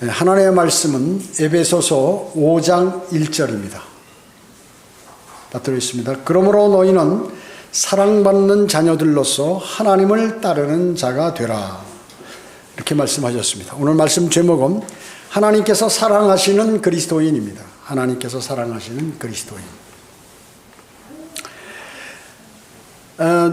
하나님의 말씀은 에베소서 5장 1절입니다. 다 들어있습니다. 그러므로 너희는 사랑받는 자녀들로서 하나님을 따르는 자가 되라. 이렇게 말씀하셨습니다. 오늘 말씀 제목은 하나님께서 사랑하시는 그리스도인입니다. 하나님께서 사랑하시는 그리스도인.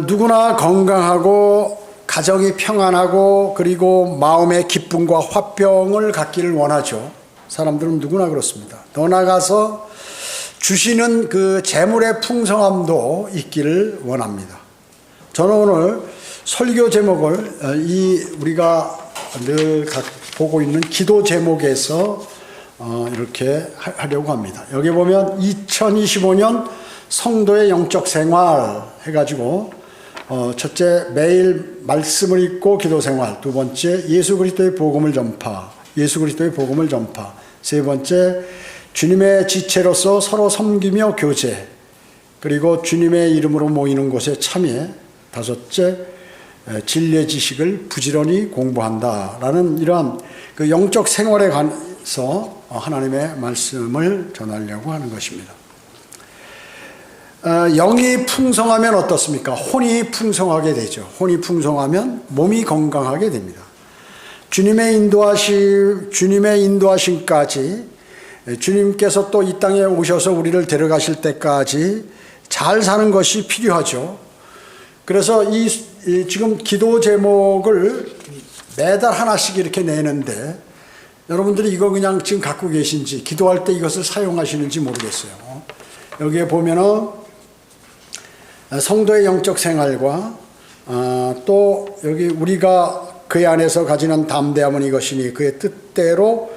누구나 건강하고 가정이 평안하고 그리고 마음의 기쁨과 화평을 갖기를 원하죠. 사람들은 누구나 그렇습니다. 더 나아가서 주시는 그 재물의 풍성함도 있기를 원합니다. 저는 오늘 설교 제목을 우리가 늘 보고 있는 기도 제목에서 이렇게 하려고 합니다. 여기 보면 2025년 성도의 영적 생활 해가지고 첫째, 매일 말씀을 읽고 기도 생활. 두 번째, 예수 그리스도의 복음을 전파. 예수 그리스도의 복음을 전파. 세 번째, 주님의 지체로서 서로 섬기며 교제. 그리고 주님의 이름으로 모이는 곳에 참여. 다섯째, 진리의 지식을 부지런히 공부한다라는 이러한 그 영적 생활에 관해서 하나님의 말씀을 전하려고 하는 것입니다. 영이 풍성하면 어떻습니까? 혼이 풍성하게 되죠. 혼이 풍성하면 몸이 건강하게 됩니다. 주님의 인도하심까지 주님께서 또 이 땅에 오셔서 우리를 데려가실 때까지 잘 사는 것이 필요하죠. 그래서 지금 기도 제목을 매달 하나씩 이렇게 내는데 여러분들이 이거 그냥 지금 갖고 계신지 기도할 때 이것을 사용하시는지 모르겠어요. 여기에 보면은 성도의 영적 생활과 또 여기 우리가 그의 안에서 가지는 담대함은 이것이니 그의 뜻대로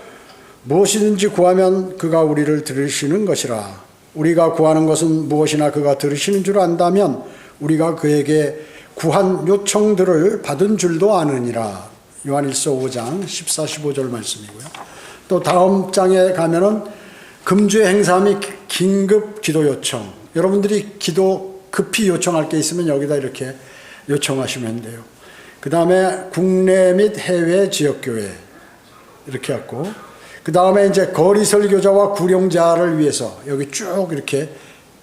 무엇이든지 구하면 그가 우리를 들으시는 것이라. 우리가 구하는 것은 무엇이나 그가 들으시는 줄 안다면 우리가 그에게 구한 요청들을 받은 줄도 아느니라. 요한일서 5장 14, 15절 말씀이고요. 또 다음 장에 가면은 금주의 행사 및 긴급 기도 요청. 여러분들이 기도 급히 요청할 게 있으면 여기다 이렇게 요청하시면 돼요. 그 다음에 국내 및 해외 지역교회 이렇게 했고, 그 다음에 이제 거리 설교자와 구령자를 위해서 여기 쭉 이렇게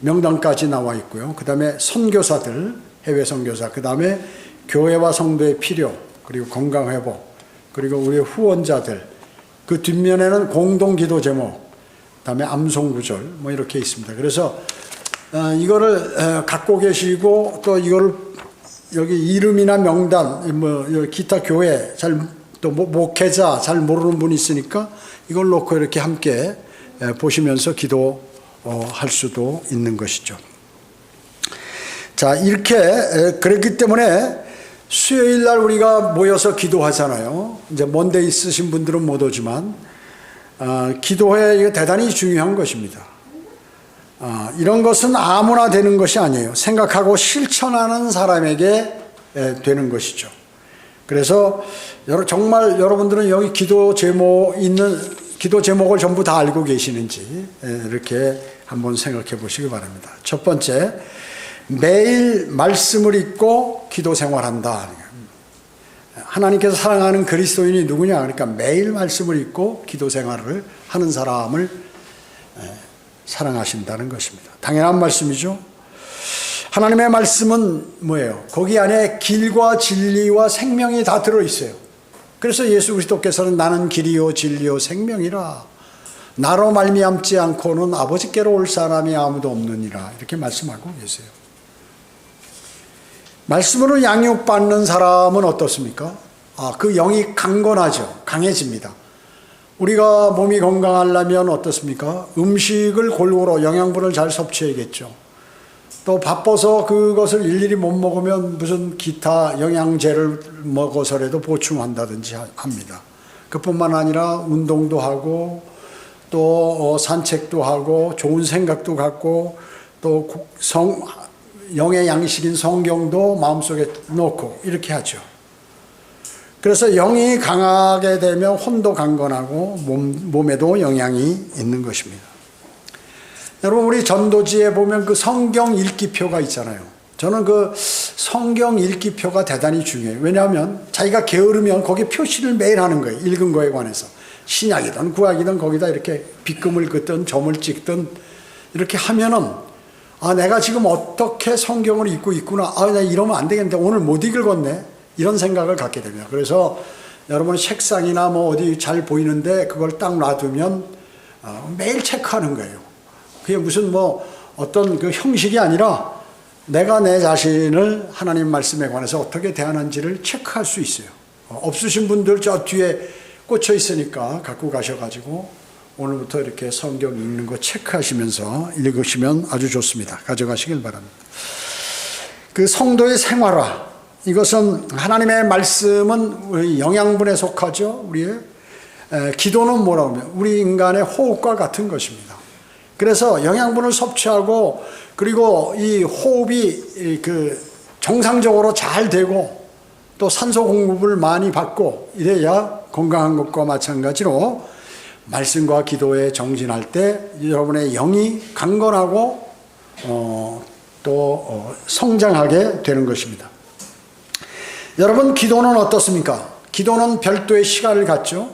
명단까지 나와 있고요. 그 다음에 선교사들, 해외 선교사, 그 다음에 교회와 성도의 필요, 그리고 건강회복, 그리고 우리 후원자들, 그 뒷면에는 공동기도 제목, 그 다음에 암송구절 뭐 이렇게 있습니다. 그래서 이거를 갖고 계시고 또 이거를 여기 이름이나 명단 뭐 기타 교회 또 목회자 잘 모르는 분이 있으니까 이걸 놓고 이렇게 함께 보시면서 기도할 수도 있는 것이죠. 자, 이렇게 그렇기 때문에 수요일 날 우리가 모여서 기도하잖아요. 이제 먼데 있으신 분들은 못 오지만 기도회 이게 대단히 중요한 것입니다. 이런 것은 아무나 되는 것이 아니에요. 생각하고 실천하는 사람에게 되는 것이죠. 그래서 정말 여러분들은 여기 기도 제목을 전부 다 알고 계시는지 이렇게 한번 생각해 보시기 바랍니다. 첫 번째, 매일 말씀을 읽고 기도 생활한다. 하나님께서 사랑하는 그리스도인이 누구냐? 그러니까 매일 말씀을 읽고 기도 생활을 하는 사람을 사랑하신다는 것입니다. 당연한 말씀이죠. 하나님의 말씀은 뭐예요? 거기 안에 길과 진리와 생명이 다 들어있어요. 그래서 예수 그리스도께서는 나는 길이요 진리요 생명이라 나로 말미암지 않고는 아버지께로 올 사람이 아무도 없느니라 이렇게 말씀하고 계세요. 말씀으로 양육받는 사람은 어떻습니까? 그 영이 강건하죠. 강해집니다. 우리가 몸이 건강하려면 어떻습니까? 음식을 골고루 영양분을 잘 섭취해야겠죠. 또 바빠서 그것을 일일이 못 먹으면 무슨 기타 영양제를 먹어서라도 보충한다든지 합니다. 그뿐만 아니라 운동도 하고 또 산책도 하고 좋은 생각도 갖고 또 영의 양식인 성경도 마음속에 놓고 이렇게 하죠. 그래서 영이 강하게 되면 혼도 강건하고 몸에도 영향이 있는 것입니다. 여러분 우리 전도지에 보면 그 성경 읽기표가 있잖아요. 저는 그 성경 읽기표가 대단히 중요해요. 왜냐하면 자기가 게으르면 거기에 표시를 매일 하는 거예요. 읽은 거에 관해서. 신약이든 구약이든 거기다 이렇게 빗금을 긋든 점을 찍든 이렇게 하면은 내가 지금 어떻게 성경을 읽고 있구나. 나 이러면 안 되겠는데 오늘 못 읽었네. 이런 생각을 갖게 됩니다. 그래서 여러분 책상이나 뭐 어디 잘 보이는데 그걸 딱 놔두면 매일 체크하는 거예요. 그게 무슨 뭐 어떤 그 형식이 아니라 내가 내 자신을 하나님 말씀에 관해서 어떻게 대하는지를 체크할 수 있어요. 없으신 분들 저 뒤에 꽂혀 있으니까 갖고 가셔가지고 오늘부터 이렇게 성경 읽는 거 체크하시면서 읽으시면 아주 좋습니다. 가져가시길 바랍니다. 그 성도의 생활화, 이것은 하나님의 말씀은 우리 영양분에 속하죠. 우리의 기도는 뭐라고 하면 우리 인간의 호흡과 같은 것입니다. 그래서 영양분을 섭취하고 그리고 이 호흡이 그 정상적으로 잘 되고 또 산소 공급을 많이 받고 이래야 건강한 것과 마찬가지로 말씀과 기도에 정진할 때 여러분의 영이 강건하고 또 성장하게 되는 것입니다. 여러분, 기도는 어떻습니까? 기도는 별도의 시간을 갖죠.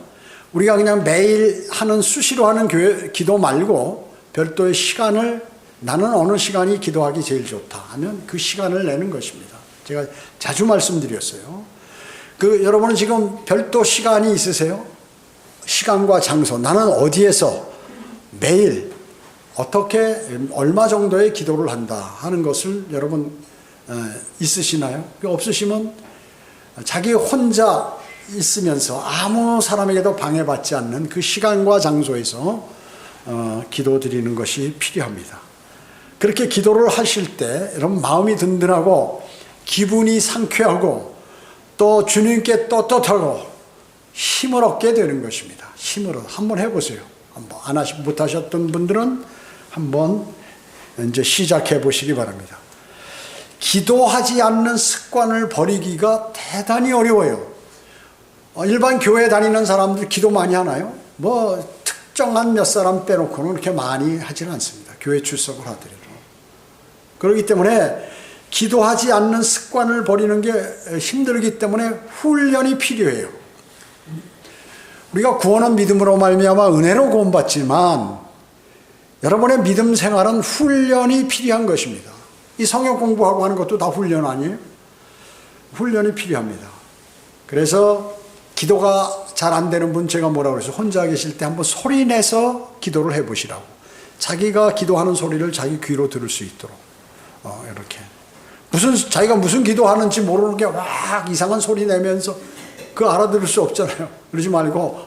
우리가 그냥 매일 하는 수시로 하는 기도 말고 별도의 시간을 나는 어느 시간이 기도하기 제일 좋다 하면 그 시간을 내는 것입니다. 제가 자주 말씀드렸어요. 여러분은 지금 별도 시간이 있으세요? 시간과 장소, 나는 어디에서 매일 어떻게 얼마 정도의 기도를 한다 하는 것을 여러분 있으시나요? 없으시면 자기 혼자 있으면서 아무 사람에게도 방해받지 않는 그 시간과 장소에서 기도 드리는 것이 필요합니다. 그렇게 기도를 하실 때 여러분 마음이 든든하고 기분이 상쾌하고 또 주님께 떳떳하고 힘을 얻게 되는 것입니다. 힘을 한번 해보세요. 한번 못 하셨던 분들은 한번 이제 시작해 보시기 바랍니다. 기도하지 않는 습관을 버리기가 대단히 어려워요. 일반 교회 다니는 사람들 기도 많이 하나요? 뭐 특정한 몇 사람 빼놓고는 그렇게 많이 하지는 않습니다. 교회 출석을 하더라도. 그렇기 때문에 기도하지 않는 습관을 버리는 게 힘들기 때문에 훈련이 필요해요. 우리가 구원은 믿음으로 말미암아 은혜로 구원받지만 여러분의 믿음 생활은 훈련이 필요한 것입니다. 이 성경 공부하고 하는 것도 다 훈련 아니에요? 훈련이 필요합니다. 그래서 기도가 잘 안 되는 분 제가 뭐라고 그래서 혼자 계실 때 한번 소리 내서 기도를 해보시라고. 자기가 기도하는 소리를 자기 귀로 들을 수 있도록 이렇게 자기가 무슨 기도하는지 모르는 게 막 이상한 소리 내면서 그거 알아들을 수 없잖아요. 그러지 말고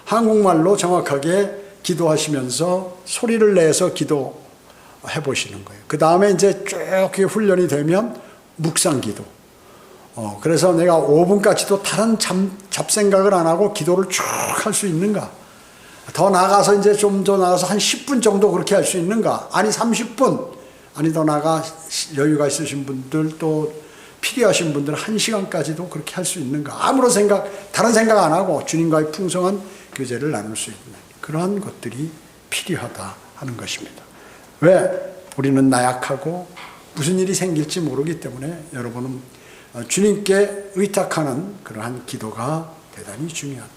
한국말로 정확하게 기도하시면서 소리를 내서 기도해 보시는 거예요. 그 다음에 이제 쭉 훈련이 되면 묵상기도. 그래서 내가 5분까지도 다른 잡생각을 안 하고 기도를 쭉 할 수 있는가? 더 나가서 이제 좀 더 나가서 한 10분 정도 그렇게 할 수 있는가? 아니 30분, 아니 더 나가 여유가 있으신 분들 또 필요하신 분들은 1시간까지도 그렇게 할 수 있는가? 아무런 다른 생각 안 하고 주님과의 풍성한 교제를 나눌 수 있는 그러한 것들이 필요하다 하는 것입니다. 왜? 우리는 나약하고 무슨 일이 생길지 모르기 때문에 여러분은 주님께 의탁하는 그러한 기도가 대단히 중요하다.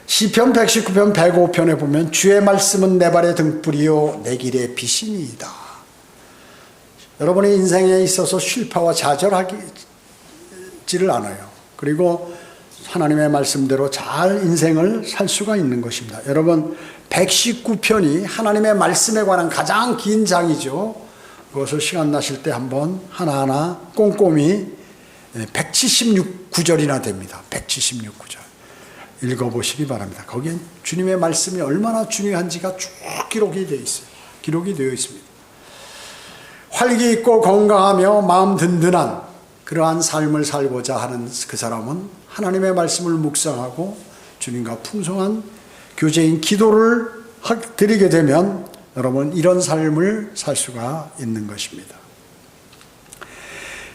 시편 119편 105편에 보면 주의 말씀은 내 발의 등불이요 내 길의 빛이니이다. 여러분의 인생에 있어서 실패와 좌절하지를 않아요. 그리고 하나님의 말씀대로 잘 인생을 살 수가 있는 것입니다. 여러분 119편이 하나님의 말씀에 관한 가장 긴 장이죠. 그것을 시간 나실 때 한번 하나하나 꼼꼼히 176구절이나 됩니다. 176구절 읽어보시기 바랍니다. 거기엔 주님의 말씀이 얼마나 중요한지가 쭉 기록이 되어 있어요. 기록이 되어 있습니다. 활기 있고 건강하며 마음 든든한 그러한 삶을 살고자 하는 그 사람은 하나님의 말씀을 묵상하고 주님과 풍성한 교제인 기도를 드리게 되면 여러분 이런 삶을 살 수가 있는 것입니다.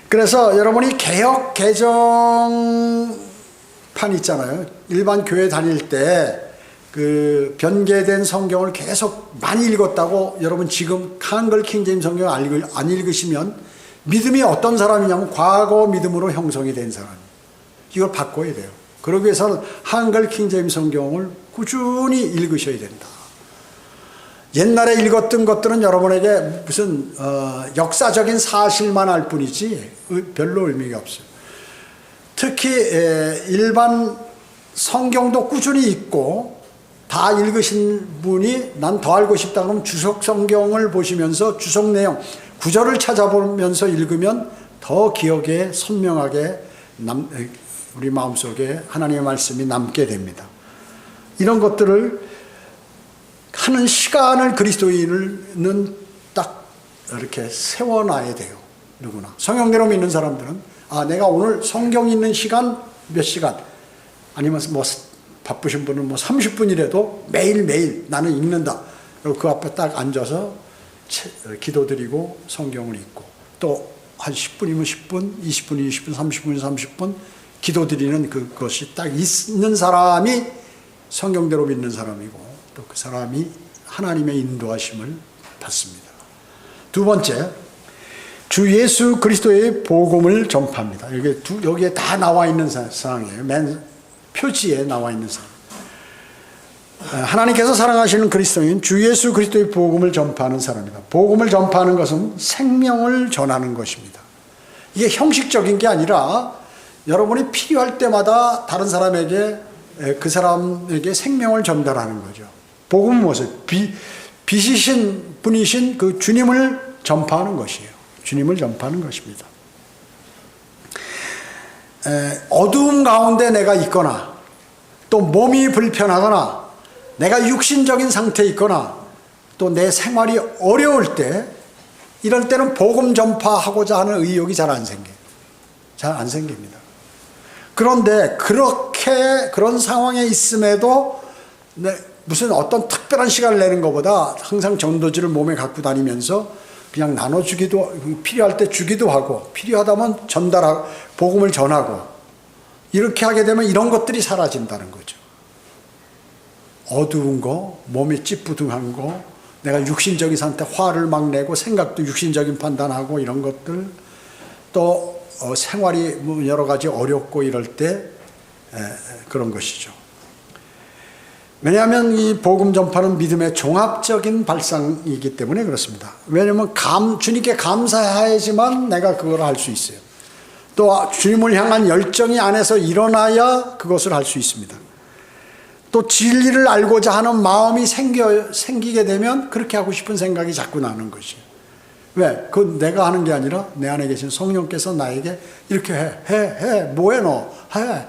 그래서 여러분이 개역 개정판 있잖아요. 일반 교회 다닐 때 그 변개된 성경을 계속 많이 읽었다고 여러분 지금 한글 킹제임 성경 안 읽으시면 믿음이 어떤 사람이냐면 과거 믿음으로 형성이 된 사람. 이걸 바꿔야 돼요. 그러기 위해서는 한글 킹제임 성경을 꾸준히 읽으셔야 된다. 옛날에 읽었던 것들은 여러분에게 무슨 역사적인 사실만 알 뿐이지 별로 의미가 없어요. 특히 일반 성경도 꾸준히 읽고 다 읽으신 분이 난 더 알고 싶다 그러면 주석 성경을 보시면서 주석 내용, 구절을 찾아보면서 읽으면 더 기억에 선명하게 우리 마음속에 하나님의 말씀이 남게 됩니다. 이런 것들을 하는 시간을 그리스도인은 딱 이렇게 세워놔야 돼요. 누구나. 성경대로 믿는 사람들은 내가 오늘 성경 읽는 시간 몇 시간 아니면 뭐 바쁘신 분은 뭐 30분이라도 매일매일 나는 읽는다. 그리고 그 앞에 딱 앉아서 기도드리고 성경을 읽고 또 한 10분이면 10분, 20분이면 20분, 30분이면 30분 기도드리는 그것이 딱 있는 사람이 성경대로 믿는 사람이고 또 그 사람이 하나님의 인도하심을 받습니다. 두 번째, 주 예수 그리스도의 복음을 전파합니다. 여기에 다 나와 있는 사항이에요. 맨 표지에 나와 있는 사항. 하나님께서 사랑하시는 그리스도인 주 예수 그리스도의 복음을 전파하는 사람입니다. 복음을 전파하는 것은 생명을 전하는 것입니다. 이게 형식적인 게 아니라 여러분이 필요할 때마다 다른 사람에게 그 사람에게 생명을 전달하는 거죠. 복음은 무엇이에요? 빛이신 분이신 그 주님을 전파하는 것이에요. 주님을 전파하는 것입니다. 어두움 가운데 내가 있거나 또 몸이 불편하거나 내가 육신적인 상태에 있거나 또 내 생활이 어려울 때 이럴 때는 복음 전파하고자 하는 의욕이 잘 안 생겨요. 잘 안 생깁니다. 그런데 그런 상황에 있음에도 무슨 어떤 특별한 시간을 내는 것보다 항상 전도지를 몸에 갖고 다니면서 그냥 나눠주기도, 필요할 때 주기도 하고 필요하다면 전달하고 복음을 전하고 이렇게 하게 되면 이런 것들이 사라진다는 거죠. 어두운 거, 몸이 찌뿌둥한 거, 내가 육신적인 상태 화를 막 내고 생각도 육신적인 판단하고 이런 것들 또 생활이 여러 가지 어렵고 이럴 때 그런 것이죠. 왜냐하면 이 복음 전파는 믿음의 종합적인 발상이기 때문에 그렇습니다. 왜냐하면 주님께 감사해야지만 내가 그걸 할 수 있어요. 또 주님을 향한 열정이 안에서 일어나야 그것을 할 수 있습니다. 또 진리를 알고자 하는 마음이 생기게 되면 그렇게 하고 싶은 생각이 자꾸 나는 것이에요. 왜? 그건 내가 하는 게 아니라 내 안에 계신 성령께서 나에게 이렇게 해, 뭐해 너, 해.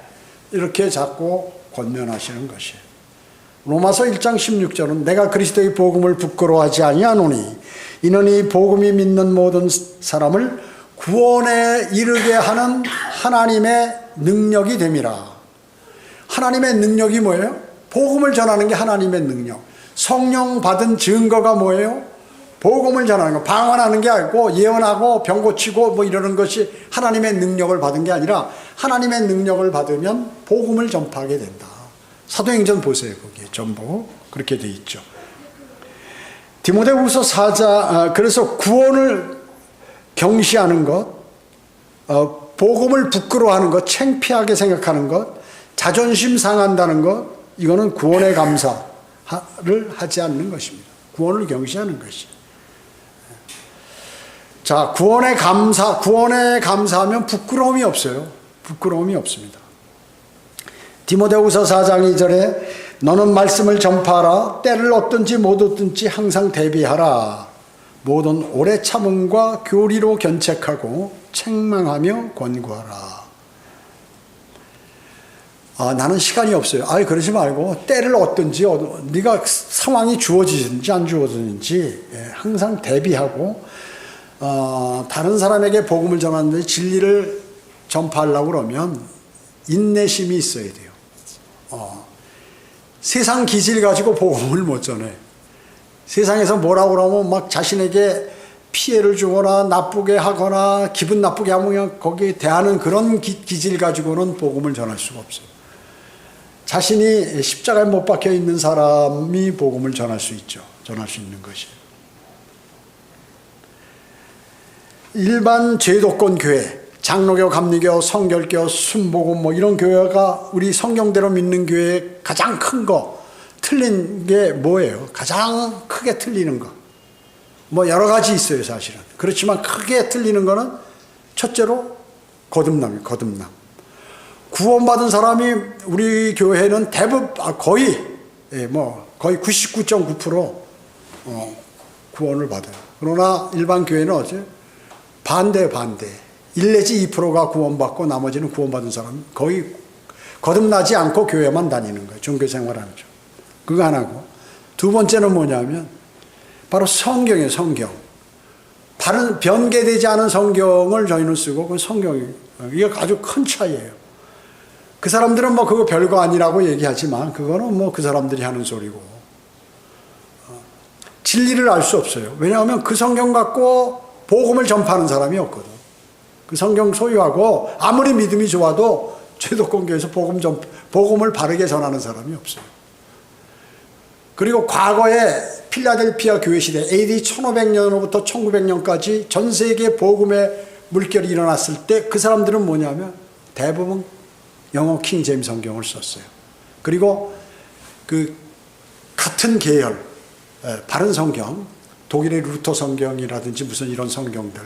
이렇게 자꾸 권면하시는 것이에요. 로마서 1장 16절은 내가 그리스도의 복음을 부끄러워하지 아니하노니 이는 이 복음이 믿는 모든 사람을 구원에 이르게 하는 하나님의 능력이 됨이라. 하나님의 능력이 뭐예요? 복음을 전하는 게 하나님의 능력. 성령 받은 증거가 뭐예요? 복음을 전하는 거. 방언하는 게 아니고 예언하고 병 고치고 뭐 이러는 것이 하나님의 능력을 받은 게 아니라 하나님의 능력을 받으면 복음을 전파하게 된다. 사도행전 보세요. 거기에 전부 그렇게 돼 있죠. 디모데후서 4장 그래서 구원을 경시하는 것, 복음을 부끄러워하는 것, 창피하게 생각하는 것, 자존심 상한다는 것, 이거는 구원의 감사를 하지 않는 것입니다. 구원을 경시하는 것이. 자, 구원에 감사하면 부끄러움이 없어요. 부끄러움이 없습니다. 디모데후서 4장 2절에 너는 말씀을 전파하라. 때를 얻든지 못 얻든지 항상 대비하라. 모든 오래 참음과 교리로 견책하고 책망하며 권고하라. 나는 시간이 없어요. 그러지 말고 때를 얻든지 네가 상황이 주어지든지 안 주어지든지 항상 대비하고 다른 사람에게 복음을 전하는데 진리를 전파하려고 그러면 인내심이 있어야 돼요. 세상 기질 가지고 복음을 못 전해. 세상에서 뭐라고 그러면 막 자신에게 피해를 주거나 나쁘게 하거나 기분 나쁘게 하면 거기에 대하는 그런 기질 가지고는 복음을 전할 수가 없어요. 자신이 십자가에 못 박혀 있는 사람이 복음을 전할 수 있죠. 전할 수 있는 것이. 일반 제도권 교회, 장로교, 감리교, 성결교, 순복음 뭐 이런 교회가 우리 성경대로 믿는 교회의 가장 큰 거, 틀린 게 뭐예요? 가장 크게 틀리는 거. 뭐 여러 가지 있어요, 사실은. 그렇지만 크게 틀리는 거는 첫째로 거듭남이에요, 거듭남. 구원받은 사람이 우리 교회는 대부분, 거의 99.9% 구원을 받아요. 그러나 일반 교회는 어째? 반대. 1 내지 2%가 구원받고 나머지는 구원받은 사람 거의 거듭나지 않고 교회만 다니는 거예요. 종교 생활하는 죠. 그거 하나고. 두 번째는 뭐냐면 바로 성경이에요. 성경. 바른 변개되지 않은 성경을 저희는 쓰고 그 성경이 이게 아주 큰 차이예요. 그 사람들은 뭐 그거 별거 아니라고 얘기하지만 그거는 뭐 그 사람들이 하는 소리고 진리를 알 수 없어요. 왜냐하면 그 성경 갖고 복음을 전파하는 사람이 없거든. 그 성경 소유하고 아무리 믿음이 좋아도 제도권교회에서 복음을 바르게 전하는 사람이 없어요. 그리고 과거에 필라델피아 교회 시대 AD 1500년으로부터 1900년까지 전 세계 복음의 물결이 일어났을 때 그 사람들은 뭐냐면 대부분 영어 킹제임스 성경을 썼어요. 그리고 그 같은 계열 바른 성경, 독일의 루터 성경이라든지 무슨 이런 성경들,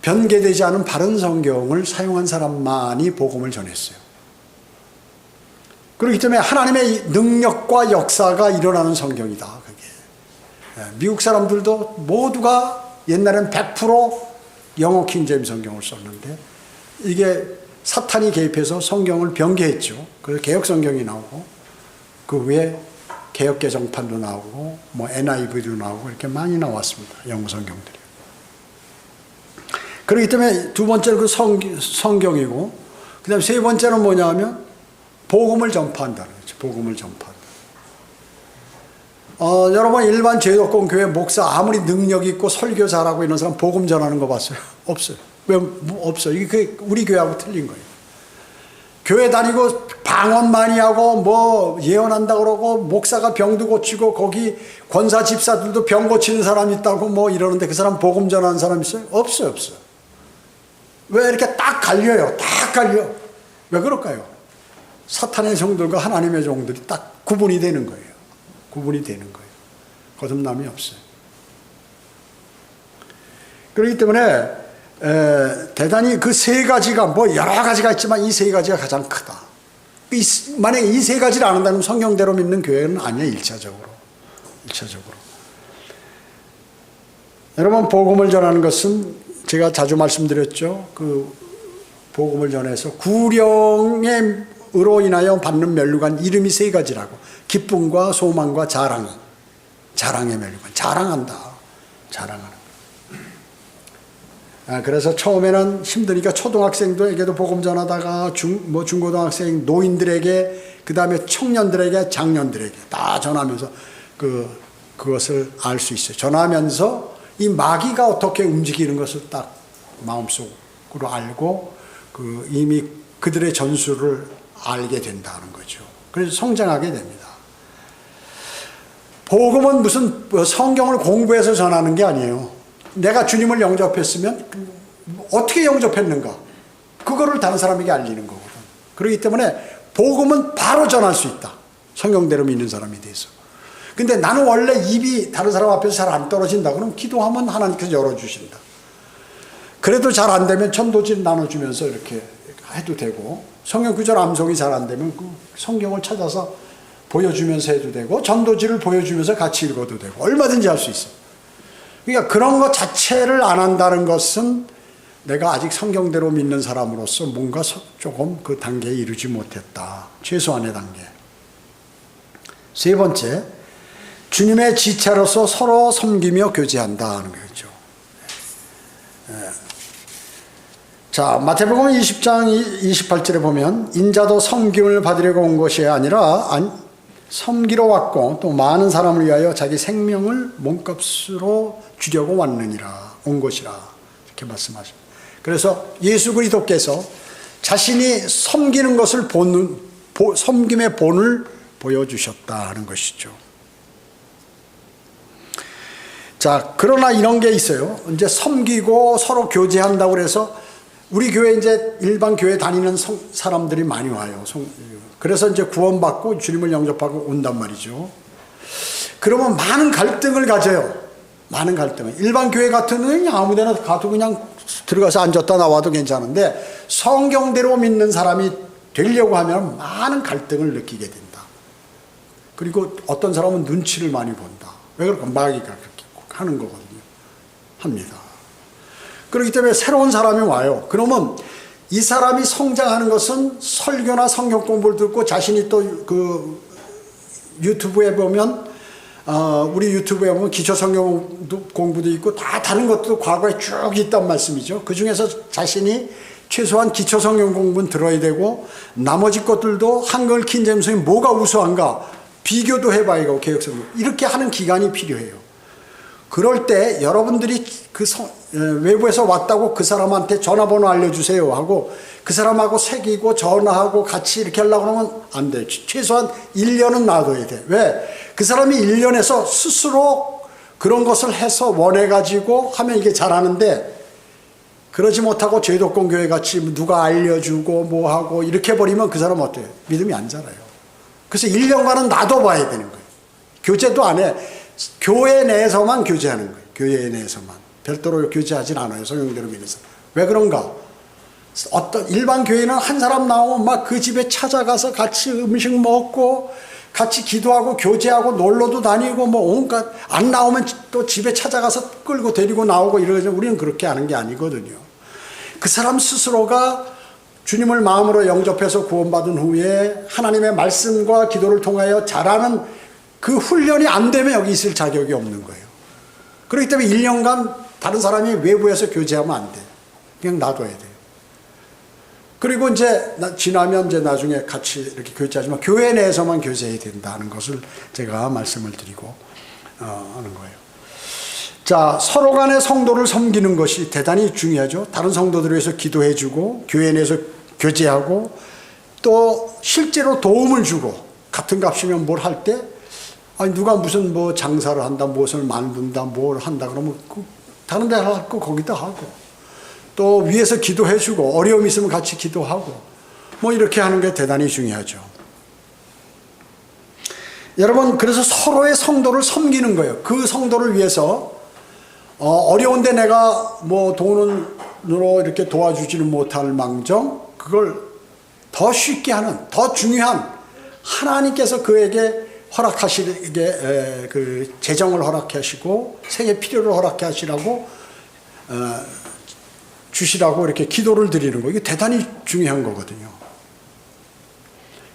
변개되지 않은 바른 성경을 사용한 사람만이 복음을 전했어요. 그렇기 때문에 하나님의 능력과 역사가 일어나는 성경이다. 그게. 미국 사람들도 모두가 옛날엔 100% 영어 킹제임스 성경을 썼는데 이게 사탄이 개입해서 성경을 변개했죠. 그래서 개혁 성경이 나오고 그 후에 개혁 개정판도 나오고 뭐 NIV도 나오고 이렇게 많이 나왔습니다. 영어 성경들이. 그렇기 때문에 두 번째는 그 성경이고 그 다음에 세 번째는 뭐냐면 복음을 전파한다는 거죠. 복음을 전파한다. 여러분 일반 제도권 교회 목사 아무리 능력 있고 설교 잘하고 이런 사람 복음 전하는 거 봤어요? 없어요. 왜 없어요? 이게 우리 교회하고 틀린 거예요. 교회 다니고 방언 많이 하고 뭐 예언한다 그러고 목사가 병도 고치고 거기 권사 집사들도 병 고치는 사람 있다고 뭐 이러는데 그 사람 복음 전하는 사람 있어요? 없어요. 왜 이렇게 딱 갈려요? 딱 갈려. 왜 그럴까요? 사탄의 종들과 하나님의 종들이 딱 구분이 되는 거예요. 구분이 되는 거예요. 거듭남이 없어요. 그렇기 때문에 대단히 그 세 가지가 뭐 여러 가지가 있지만 이 세 가지가 가장 크다. 만약에 이 세 가지를 안 한다면 성경대로 믿는 교회는 아니에요. 1차적으로. 여러분 복음을 전하는 것은 제가 자주 말씀드렸죠. 그 복음을 전해서 구령으로 인하여 받는 면류관 이름이 세 가지라고. 기쁨과 소망과 자랑이. 자랑의 면류관. 자랑한다. 자랑하는. 그래서 처음에는 힘드니까 초등학생들에게도 복음 전하다가 중고등학생 노인들에게 그 다음에 청년들에게 장년들에게 다 전하면서 그것을 알 수 있어요. 전하면서 이 마귀가 어떻게 움직이는 것을 딱 마음속으로 알고 이미 그들의 전술을 알게 된다는 거죠. 그래서 성장하게 됩니다. 복음은 무슨 성경을 공부해서 전하는 게 아니에요. 내가 주님을 영접했으면 어떻게 영접했는가? 그거를 다른 사람에게 알리는 거거든. 그렇기 때문에 복음은 바로 전할 수 있다. 성경대로 믿는 사람이 돼서. 근데 나는 원래 입이 다른 사람 앞에서 잘 안 떨어진다. 그럼 기도하면 하나님께서 열어주신다. 그래도 잘 안 되면 천도질 나눠주면서 이렇게 해도 되고 성경 구절 암송이 잘 안 되면 그 성경을 찾아서 보여주면서 해도 되고 전도지를 보여주면서 같이 읽어도 되고 얼마든지 할 수 있어. 그러니까 그런 것 자체를 안 한다는 것은 내가 아직 성경대로 믿는 사람으로서 뭔가 조금 그 단계에 이르지 못했다. 최소한의 단계. 세 번째, 주님의 지체로서 서로 섬기며 교제한다 하는 거죠. 자, 마태복음 20장 28절에 보면 인자도 섬김을 받으려고 온 것이 아니라 섬기러 왔고 또 많은 사람을 위하여 자기 생명을 몸값으로 주려고 온 것이라 이렇게 말씀하십니다. 그래서 예수 그리스도께서 자신이 섬기는 것을 섬김의 본을 보여주셨다 하는 것이죠. 자, 그러나 이런 게 있어요. 이제 섬기고 서로 교제한다고 그래서 우리 교회 이제 일반 교회 다니는 사람들이 많이 와요. 그래서 이제 구원받고 주님을 영접하고 온단 말이죠. 그러면 많은 갈등을 가져요. 많은 갈등을. 일반 교회 같은 경우는 아무 데나 가도 그냥 들어가서 앉았다 나와도 괜찮은데 성경대로 믿는 사람이 되려고 하면 많은 갈등을 느끼게 된다. 그리고 어떤 사람은 눈치를 많이 본다. 왜 그럴까? 마귀가 그렇게 하는 거거든요. 합니다. 그렇기 때문에 새로운 사람이 와요. 그러면 이 사람이 성장하는 것은 설교나 성경 공부를 듣고 자신이 또 그 유튜브에 보면 우리 유튜브에 보면 기초 성경 공부도 있고 다 다른 것도 과거에 쭉 있단 말씀이죠. 그 중에서 자신이 최소한 기초 성경 공부는 들어야 되고 나머지 것들도 한글 킹제임스에 뭐가 우수한가 비교도 해봐야 하고 개혁성경 이렇게 하는 기간이 필요해요. 그럴 때 여러분들이 외부에서 왔다고 그 사람한테 전화번호 알려주세요 하고 그 사람하고 새기고 전화하고 같이 이렇게 하려고 하면 안 돼. 최소한 1년은 놔둬야 돼. 왜? 그 사람이 1년에서 스스로 그런 것을 해서 원해가지고 하면 이게 잘하는데 그러지 못하고 제도권 교회 같이 누가 알려주고 뭐하고 이렇게 해버리면 그 사람은 어때요? 믿음이 안 자라요. 그래서 1년간은 놔둬봐야 되는 거예요. 교제도 안 해. 교회 내에서만 교제하는 거예요. 교회 내에서만. 별도로 교제하진 않아요. 성경대로 믿어서. 왜 그런가? 어떤 일반 교회는 한 사람 나오면 막 그 집에 찾아가서 같이 음식 먹고 같이 기도하고 교제하고 놀러도 다니고 뭐 온갖 안 나오면 또 집에 찾아가서 끌고 데리고 나오고 이러죠. 우리는 그렇게 하는 게 아니거든요. 그 사람 스스로가 주님을 마음으로 영접해서 구원받은 후에 하나님의 말씀과 기도를 통하여 자라는 그 훈련이 안 되면 여기 있을 자격이 없는 거예요. 그렇기 때문에 1년간 다른 사람이 외부에서 교제하면 안 돼. 그냥 놔둬야 돼요. 그리고 이제 지나면 이제 나중에 같이 이렇게 교제하지만 교회 내에서만 교제해야 된다는 것을 제가 말씀을 드리고 하는 거예요. 자, 서로 간의 성도를 섬기는 것이 대단히 중요하죠. 다른 성도들을 위해서 기도해주고 교회 내에서 교제하고 또 실제로 도움을 주고 같은 값이면 뭘 할 때 아니 누가 무슨 뭐 장사를 한다 무엇을 만든다 뭘 한다 그러면 다른 데 할 거 거기다 하고 또 위에서 기도해주고 어려움 있으면 같이 기도하고 뭐 이렇게 하는 게 대단히 중요하죠. 여러분 그래서 서로의 성도를 섬기는 거예요. 그 성도를 위해서 어려운데 내가 뭐 돈으로 이렇게 도와주지는 못할 망정 그걸 더 쉽게 하는 더 중요한 하나님께서 그에게 허락하시게 그 재정을 허락하시고 생애 필요를 허락하시라고 주시라고 이렇게 기도를 드리는 거 이게 대단히 중요한 거거든요.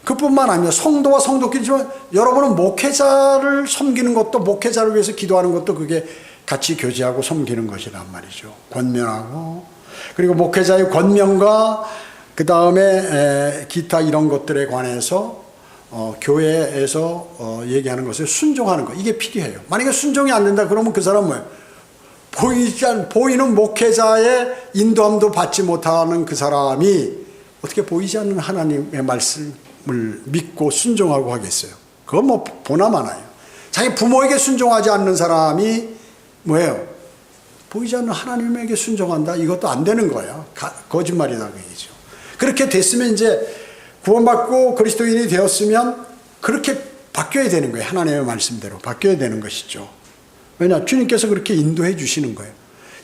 그뿐만 아니라 성도와 성도끼리지만 여러분은 목회자를 섬기는 것도 목회자를 위해서 기도하는 것도 그게 같이 교제하고 섬기는 것이란 말이죠. 권면하고 그리고 목회자의 권면과 그 다음에 기타 이런 것들에 관해서 교회에서 얘기하는 것에 순종하는 것 이게 필요해요. 만약에 순종이 안 된다 그러면 그 사람은 뭐예요? 보이는 목회자의 인도함도 받지 못하는 그 사람이 어떻게 보이지 않는 하나님의 말씀을 믿고 순종하고 하겠어요? 그건 뭐 보나마나요. 자기 부모에게 순종하지 않는 사람이 뭐예요? 보이지 않는 하나님에게 순종한다? 이것도 안 되는 거예요. 거짓말이다 그 얘기죠. 그렇게 됐으면 이제 구원받고 그리스도인이 되었으면 그렇게 바뀌어야 되는 거예요. 하나님의 말씀대로 바뀌어야 되는 것이죠. 왜냐? 주님께서 그렇게 인도해 주시는 거예요.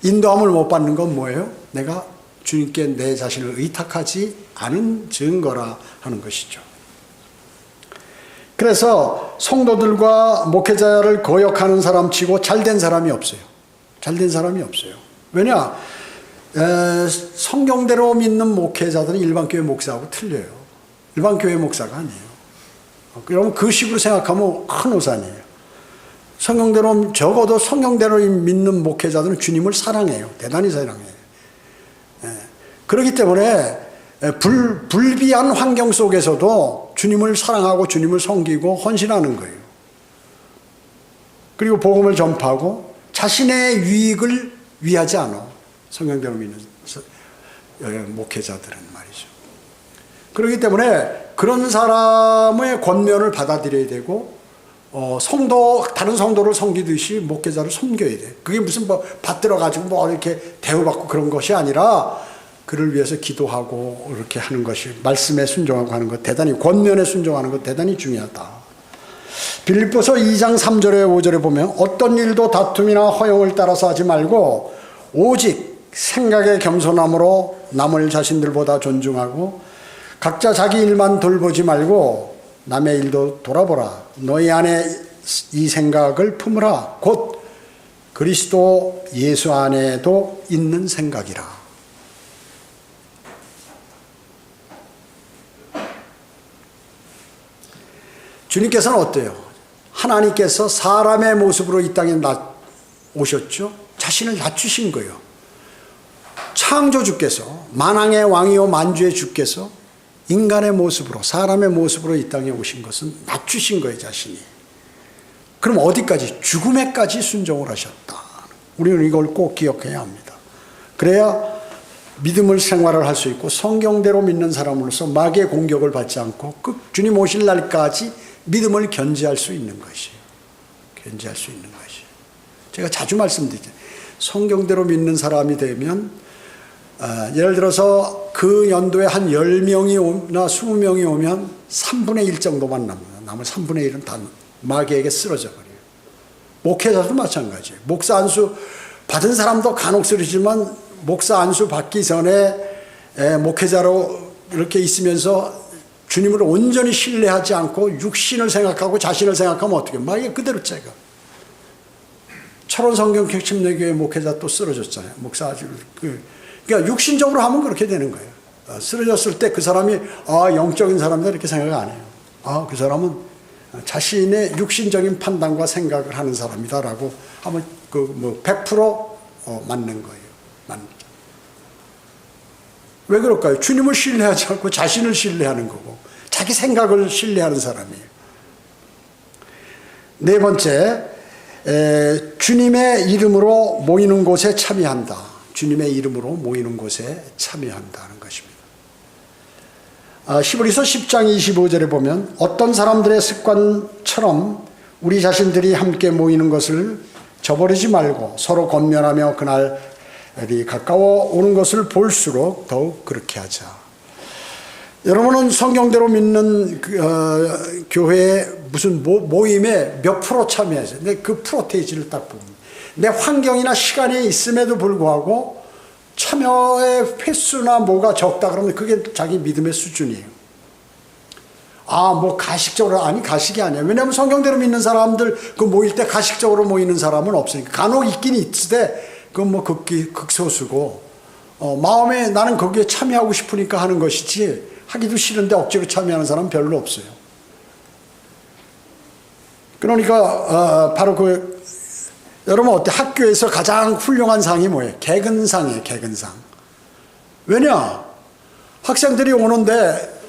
인도함을 못 받는 건 뭐예요? 내가 주님께 내 자신을 의탁하지 않은 증거라 하는 것이죠. 그래서 성도들과 목회자를 거역하는 사람 치고 잘된 사람이 없어요. 잘된 사람이 없어요. 왜냐? 성경대로 믿는 목회자들은 일반 교회 목사하고 틀려요. 일반 교회 목사가 아니에요. 그러면 그 식으로 생각하면 큰 오산이에요. 성경대로 적어도 성경대로 믿는 목회자들은 주님을 사랑해요. 대단히 사랑해요. 그렇기 때문에 불비한 환경 속에서도 주님을 사랑하고 주님을 섬기고 헌신하는 거예요. 그리고 복음을 전파하고 자신의 유익을 위하지 않아. 성경대로 믿는 목회자들은 말이죠. 그렇기 때문에 그런 사람의 권면을 받아들여야 되고 다른 성도를 섬기듯이 목회자를 섬겨야 돼. 그게 무슨 뭐 받들어가지고 뭐 이렇게 대우받고 그런 것이 아니라 그를 위해서 기도하고 이렇게 하는 것이, 말씀에 순종하고 하는 것, 대단히 권면에 순종하는 것 대단히 중요하다. 빌립보서 2장 3절에 5절에 보면 어떤 일도 다툼이나 허용을 따라서 하지 말고 오직 생각의 겸손함으로 남을 자신들보다 존중하고 각자 자기 일만 돌보지 말고 남의 일도 돌아보라. 너희 안에 이 생각을 품으라. 곧 그리스도 예수 안에도 있는 생각이라. 주님께서는 어때요? 하나님께서 사람의 모습으로 이 땅에 오셨죠? 자신을 낮추신 거예요. 창조주께서, 만왕의 왕이요 만주의 주께서 인간의 모습으로, 사람의 모습으로 이 땅에 오신 것은 낮추신 거예요, 자신이. 그럼 어디까지? 죽음에까지 순종을 하셨다. 우리는 이걸 꼭 기억해야 합니다. 그래야 믿음을 생활을 할 수 있고 성경대로 믿는 사람으로서 마귀의 공격을 받지 않고 주님 오실 날까지 믿음을 견지할 수 있는 것이에요. 견지할 수 있는 것이에요. 제가 자주 말씀드리죠. 성경대로 믿는 사람이 되면 예를 들어서 그 연도에 한 10명이 오나 20명이 오면 3분의 1 정도만 남아요. 남은 3분의 1은 다 마귀에게 쓰러져 버려요. 목회자도 마찬가지예요. 목사 안수 받은 사람도 간혹 쓰러지지만 목사 안수 받기 전에 목회자로 이렇게 있으면서 주님을 온전히 신뢰하지 않고 육신을 생각하고 자신을 생각하면 어떻게 해요? 마귀가 그대로 째가. 철원 성경 객침내교회 목회자 또 쓰러졌잖아요. 목사 아주 그러니까 육신적으로 하면 그렇게 되는 거예요. 쓰러졌을 때 그 사람이 영적인 사람이다 이렇게 생각 안 해요. 그 사람은 자신의 육신적인 판단과 생각을 하는 사람이다라고 하면 100% 맞는 거예요. 왜 그럴까요? 주님을 신뢰하지 않고 자신을 신뢰하는 거고 자기 생각을 신뢰하는 사람이에요. 네 번째, 주님의 이름으로 모이는 곳에 참여한다. 주님의 이름으로 모이는 곳에 참여한다는 것입니다. 히브리서 10장 25절에 보면 어떤 사람들의 습관처럼 우리 자신들이 함께 모이는 것을 저버리지 말고 서로 권면하며 그날이 가까워 오는 것을 볼수록 더욱 그렇게 하자. 여러분은 성경대로 믿는 교회에 무슨 모임에 몇 프로 참여하세요? 근데 그 프로테이지를 딱 보면 내 환경이나 시간이 있음에도 불구하고 참여의 횟수나 뭐가 적다 그러면 그게 자기 믿음의 수준이에요. 뭐 가식적으로, 아니 가식이 아니에요. 왜냐하면 성경대로 믿는 사람들 그 모일 때 가식적으로 모이는 사람은 없으니까. 간혹 있긴 있으되 그건 뭐 극소수고 마음에 나는 거기에 참여하고 싶으니까 하는 것이지 하기도 싫은데 억지로 참여하는 사람은 별로 없어요. 그러니까 바로 여러분 어때? 학교에서 가장 훌륭한 상이 뭐예요? 개근상이에요. 개근상. 왜냐? 학생들이 오는데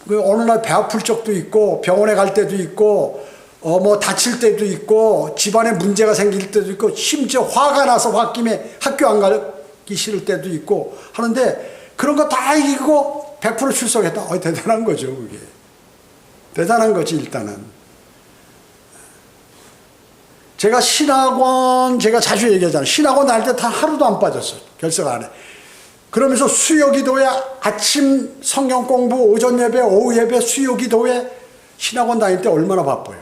어느 날 배 아플 적도 있고 병원에 갈 때도 있고 뭐 다칠 때도 있고 집안에 문제가 생길 때도 있고 심지어 화가 나서 홧김에 학교 안 가기 싫을 때도 있고 하는데 그런 거 다 이기고 100% 출석했다. 대단한 거죠. 그게. 대단한 거지 일단은. 제가 자주 얘기하잖아요. 신학원 다닐 때 단 하루도 안 빠졌어요. 결석 안 해. 그러면서 수요기도회, 아침 성경 공부, 오전 예배, 오후 예배, 수요기도회, 신학원 다닐 때 얼마나 바빠요.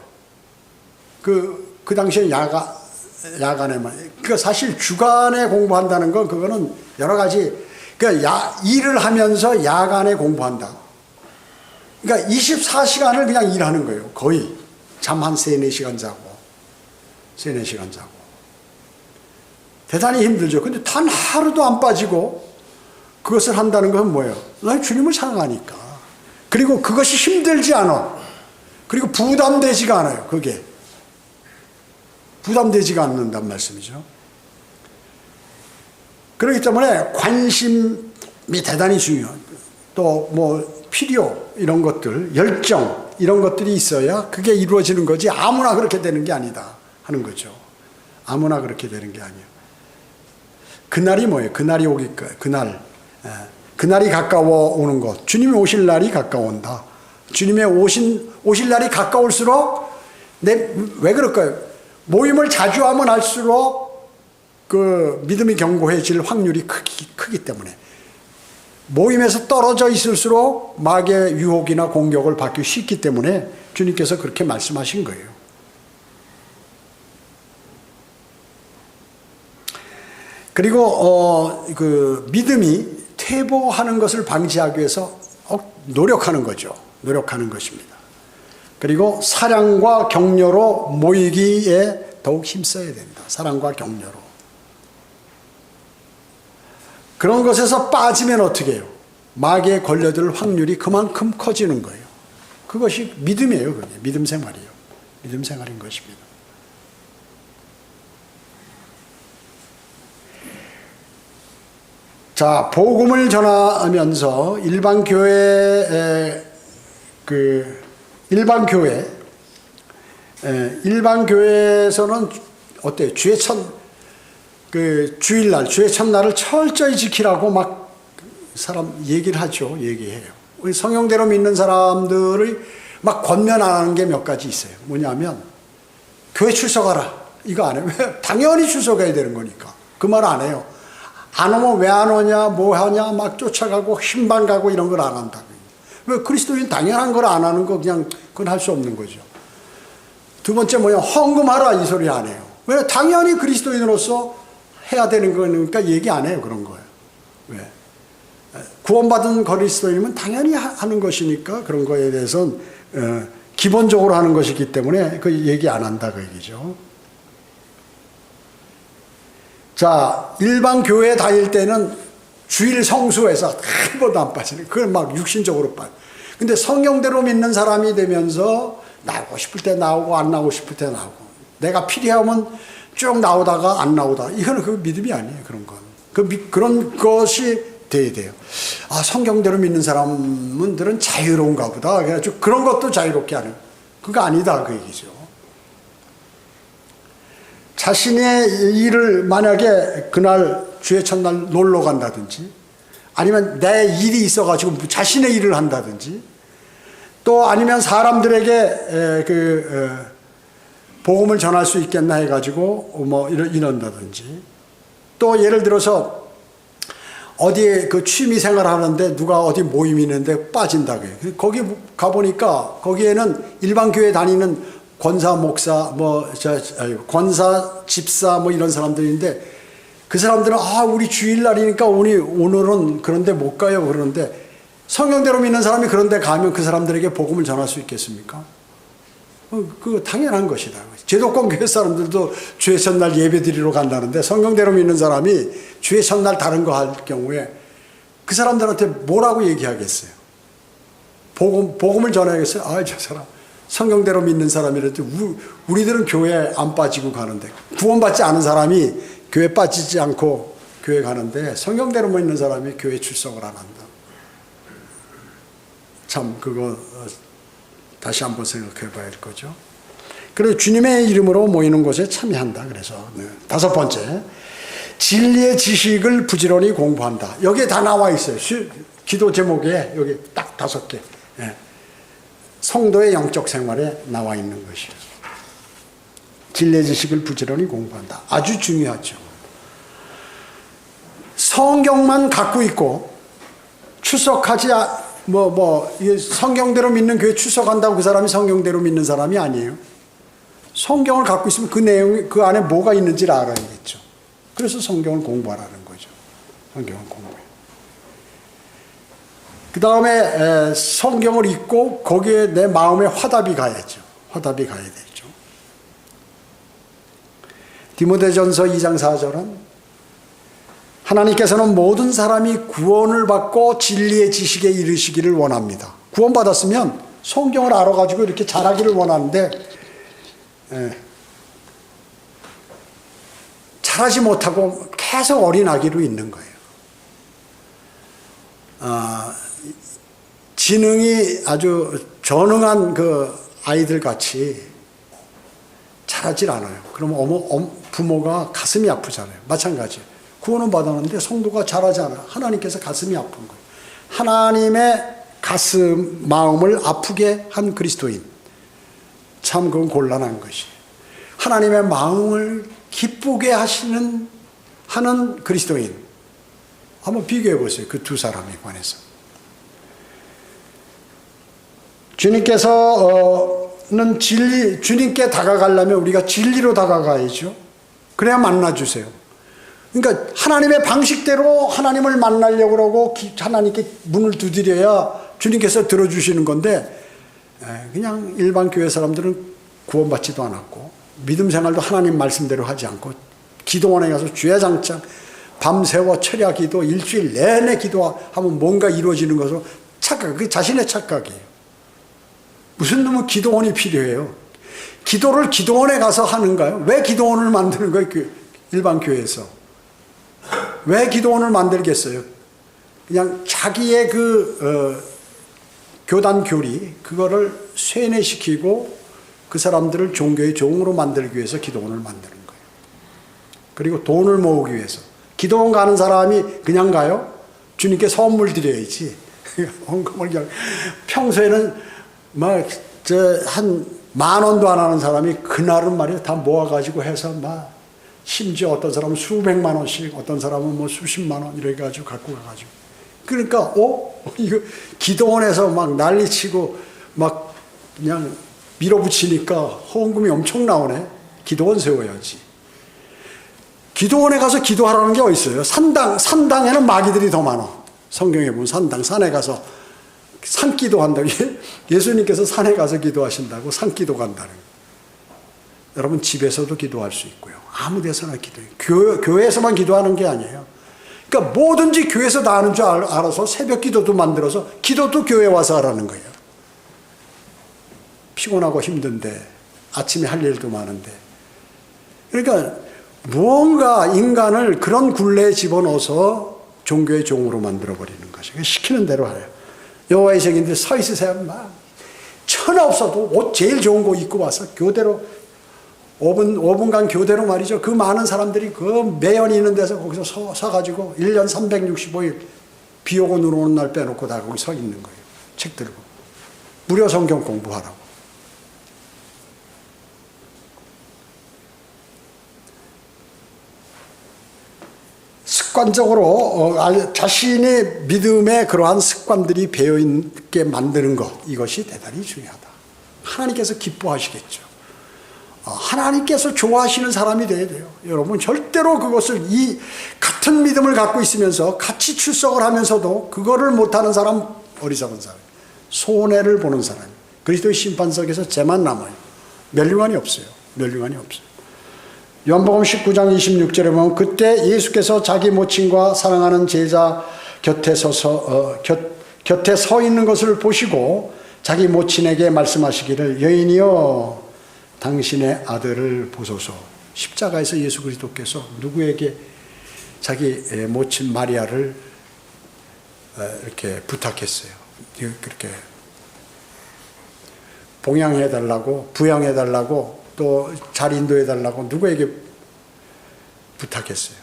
그 당시에 야간에만. 그러니까 사실 주간에 공부한다는 건 그거는 여러 가지, 그러니까 일을 하면서 야간에 공부한다. 그러니까 24시간을 그냥 일하는 거예요. 거의. 잠 한 3-4시간 자고. 3-4시간 자고. 대단히 힘들죠. 근데 단 하루도 안 빠지고 그것을 한다는 건 뭐예요? 난 주님을 사랑하니까. 그리고 그것이 힘들지 않아. 그리고 부담되지가 않아요. 그게. 부담되지가 않는단 말씀이죠. 그렇기 때문에 관심이 대단히 중요해요. 또 뭐 필요 이런 것들, 열정 이런 것들이 있어야 그게 이루어지는 거지 아무나 그렇게 되는 게 아니다 하는 거죠. 아무나 그렇게 되는 게 아니에요. 그날이 뭐예요? 그날이 오기까지. 그날이 가까워 오는 것. 주님이 오실 날이 가까워온다. 주님의 오실 날이 가까울수록 왜 그럴까요? 모임을 자주 하면 할수록 그 믿음이 견고해질 확률이 크기 때문에 모임에서 떨어져 있을수록 마귀의 유혹이나 공격을 받기 쉽기 때문에 주님께서 그렇게 말씀하신 거예요. 그리고 그 믿음이 퇴보하는 것을 방지하기 위해서 노력하는 거죠. 노력하는 것입니다. 그리고 사랑과 격려로 모이기에 더욱 힘써야 된다. 사랑과 격려로. 그런 것에서 빠지면 어떻게 해요? 마귀에 걸려들 확률이 그만큼 커지는 거예요. 그것이 믿음이에요. 그게. 믿음 생활이에요. 믿음 생활인 것입니다. 자, 복음을 전하면서 일반 교회에서는 어때요? 주일날, 주의 첫날을 철저히 지키라고 막 사람 얘기를 하죠. 얘기해요. 우리 성경대로 믿는 사람들이 막 권면하는 게 몇 가지 있어요. 뭐냐면, 교회 출석하라. 이거 안 해요. 왜? 당연히 출석해야 되는 거니까. 그 말 안 해요. 안 오면 왜 안 오냐, 뭐 하냐, 막 쫓아가고, 신방 가고 이런 걸 안 한다고. 왜? 그리스도인 당연한 걸 안 하는 거 그냥, 그건 할 수 없는 거죠. 두 번째 뭐냐, 헌금하라. 이 소리 안 해요. 왜? 당연히 그리스도인으로서 해야 되는 거니까 얘기 안 해요. 그런 거예요. 왜? 구원받은 그리스도인이면 당연히 하는 것이니까 그런 거에 대해서는 기본적으로 하는 것이기 때문에 그 얘기 안 한다 그 얘기죠. 자, 일반 교회 다닐 때는 주일 성수에서 한 번도 안 빠지는, 그건 막 육신적으로 빠져. 근데 성경대로 믿는 사람이 되면서 나오고 싶을 때 나오고 안 나오고 싶을 때 나오고, 내가 필요하면 쭉 나오다가 안 나오다. 이거는 그 믿음이 아니에요. 그런 건. 그런 것이 돼야 돼요. 아, 성경대로 믿는 사람들은 자유로운가 보다. 그래가지고 그런 것도 자유롭게 하는. 그거 아니다. 그 얘기죠. 자신의 일을 만약에 그날 주의 첫날 놀러 간다든지 아니면 내 일이 있어가지고 자신의 일을 한다든지 또 아니면 사람들에게 복음을 전할 수 있겠나 해가지고 뭐 이런다든지 또 예를 들어서 어디에 그 취미 생활 하는데 누가 어디 모임이 있는데 빠진다고 해요. 거기 가보니까 거기에는 일반 교회 다니는 권사, 목사, 권사, 집사, 뭐 이런 사람들인데 그 사람들은 우리 주일날이니까 오늘은 그런데 못 가요. 그러는데 성경대로 믿는 사람이 그런데 가면 그 사람들에게 복음을 전할 수 있겠습니까? 그 당연한 것이다. 제도권 교회 사람들도 주의 첫날 예배 드리러 간다는데 성경대로 믿는 사람이 주의 첫날 다른 거 할 경우에 그 사람들한테 뭐라고 얘기하겠어요? 복음을 전해야겠어요? 저 사람 성경대로 믿는 사람이라도 우리들은 교회 안 빠지고 가는데 구원받지 않은 사람이 교회 빠지지 않고 교회 가는데 성경대로 믿는 사람이 교회 출석을 안 한다. 참 그거 다시 한번 생각해 봐야 할 거죠. 그래서 주님의 이름으로 모이는 곳에 참여한다. 그래서 다섯 번째, 진리의 지식을 부지런히 공부한다. 여기에 다 나와 있어요. 기도 제목에 여기 딱 5개. 성도의 영적 생활에 나와 있는 것이에요. 진리의 지식을 부지런히 공부한다. 아주 중요하죠. 성경만 갖고 있고 출석하지 성경대로 믿는 교회 출석한다고 그 사람이 성경대로 믿는 사람이 아니에요. 성경을 갖고 있으면 그 내용이 그 안에 뭐가 있는지를 알아야겠죠. 그래서 성경을 공부하라는 거죠. 성경을 공부해. 그 다음에 성경을 읽고 거기에 내 마음에 화답이 가야죠. 화답이 가야 되죠. 디모데전서 2장 4절은 하나님께서는 모든 사람이 구원을 받고 진리의 지식에 이르시기를 원합니다. 구원받았으면 성경을 알아가지고 이렇게 잘하기를 원하는데 잘하지 못하고 계속 어린아기로 있는 거예요. 지능이 아주 전능한 그 아이들 같이 잘하질 않아요. 그러면 부모가 가슴이 아프잖아요. 마찬가지예요. 구원은 받았는데 성도가 잘하지 않아요. 하나님께서 가슴이 아픈 거예요. 하나님의 가슴 마음을 아프게 한 그리스도인, 참 그건 곤란한 것이에요. 하나님의 마음을 기쁘게 하는 그리스도인, 한번 비교해 보세요. 그 두 사람에 관해서. 주님께서는 주님께 다가가려면 우리가 진리로 다가가야죠. 그래야 만나주세요. 그러니까 하나님의 방식대로 하나님을 만나려고 그러고 하나님께 문을 두드려야 주님께서 들어주시는 건데, 그냥 일반 교회 사람들은 구원받지도 않았고 믿음 생활도 하나님 말씀대로 하지 않고 기도원에 가서 주야장창 밤새워 철야 기도 일주일 내내 기도하면 뭔가 이루어지는 것으로 착각, 그게 자신의 착각이에요. 무슨 놈의 기도원이 필요해요? 기도를 기도원에 가서 하는가요? 왜 기도원을 만드는 거예요? 일반 교회에서 왜 기도원을 만들겠어요? 그냥 자기의 교단 교리 그거를 쇠뇌시키고 그 사람들을 종교의 종으로 만들기 위해서 기도원을 만드는 거예요. 그리고 돈을 모으기 위해서. 기도원 가는 사람이 그냥 가요? 주님께 선물 드려야지. 헌금을 평소에는 한 10,000원도 안 하는 사람이 그날은 말이야 다 모아가지고 해서 심지어 어떤 사람은 수백만 원씩, 어떤 사람은 수십만 원 이렇게 가지고 갖고 가가지고. 그러니까 이거 기도원에서 막 난리치고 막 그냥 밀어붙이니까 헌금이 엄청 나오네. 기도원 세워야지. 기도원에 가서 기도하라는 게 어디 있어요? 산당에는 마귀들이 더 많아. 성경에 보면 산에 가서 산기도 한다고. 예수님께서 산에 가서 기도하신다고 산기도 간다는 거예요. 여러분 집에서도 기도할 수 있고요. 아무 데서나 기도해요. 교회에서만 기도하는 게 아니에요. 그러니까 뭐든지 교회에서 다 하는 줄 알아서 새벽 기도도 만들어서 기도도 교회에 와서 하라는 거예요. 피곤하고 힘든데 아침에 할 일도 많은데. 그러니까 무언가 인간을 그런 굴레에 집어넣어서 종교의 종으로 만들어버리는 것이에요. 시키는 대로 해요. 여호와의 증인들 서 있으세요. 천하 없어도 옷 제일 좋은 거 입고 와서 교대로 5분간 교대로 말이죠. 그 많은 사람들이 그 매연이 있는 데서 거기서 서가지고 1년 365일 비 오고 눈 오는 날 빼놓고 다 거기 서 있는 거예요. 책 들고. 무료 성경 공부하라고. 습관적으로 자신의 믿음에 그러한 습관들이 배어있게 만드는 것, 이것이 대단히 중요하다. 하나님께서 기뻐하시겠죠. 하나님께서 좋아하시는 사람이 돼야 돼요. 여러분 절대로 그것을 이 같은 믿음을 갖고 있으면서 같이 출석을 하면서도 그거를 못하는 사람 어리석은 사람, 손해를 보는 사람. 그리스도의 심판석에서 쟤만 남아요. 멸류관이 없어요. 멸류관이 없어요. 요한복음 19장 26절에 보면 그때 예수께서 자기 모친과 사랑하는 제자 곁에 서 있는 것을 보시고 자기 모친에게 말씀하시기를 여인이여 당신의 아들을 보소서. 십자가에서 예수 그리스도께서 누구에게 자기 모친 마리아를 이렇게 부탁했어요. 그렇게 봉양해달라고, 부양해달라고, 또 잘 인도해달라고 누구에게 부탁했어요.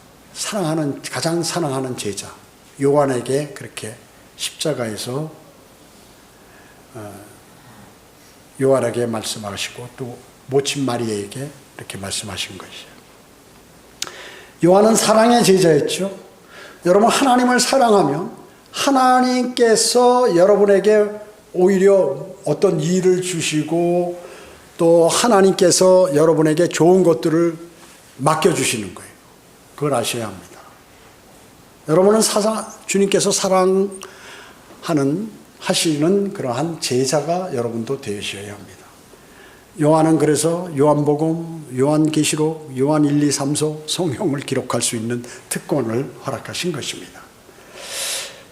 가장 사랑하는 제자 요한에게 그렇게 십자가에서 요한에게 말씀하시고 또 모친 마리아에게 이렇게 말씀하신 것이에요. 요한은 사랑의 제자였죠. 여러분 하나님을 사랑하면 하나님께서 여러분에게 오히려 어떤 일을 주시고 또 하나님께서 여러분에게 좋은 것들을 맡겨주시는 거예요. 그걸 아셔야 합니다. 여러분은 주님께서 하시는 그러한 제자가 여러분도 되셔야 합니다. 요한은 그래서 요한복음, 요한계시록, 요한 1, 2, 3서 성경을 기록할 수 있는 특권을 허락하신 것입니다.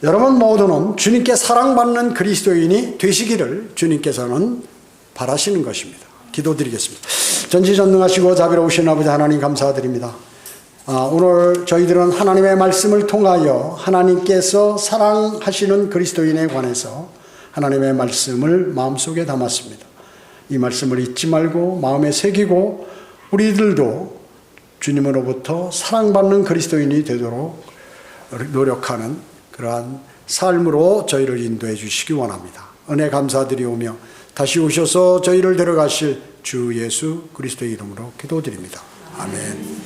여러분 모두는 주님께 사랑받는 그리스도인이 되시기를 주님께서는 바라시는 것입니다. 기도드리겠습니다. 전지전능하시고 자비로우신 아버지 하나님 감사드립니다. 오늘 저희들은 하나님의 말씀을 통하여 하나님께서 사랑하시는 그리스도인에 관해서 하나님의 말씀을 마음속에 담았습니다. 이 말씀을 잊지 말고 마음에 새기고 우리들도 주님으로부터 사랑받는 그리스도인이 되도록 노력하는 그러한 삶으로 저희를 인도해 주시기 원합니다. 은혜 감사드리오며 다시 오셔서 저희를 데려가실 주 예수 그리스도의 이름으로 기도드립니다. 아멘.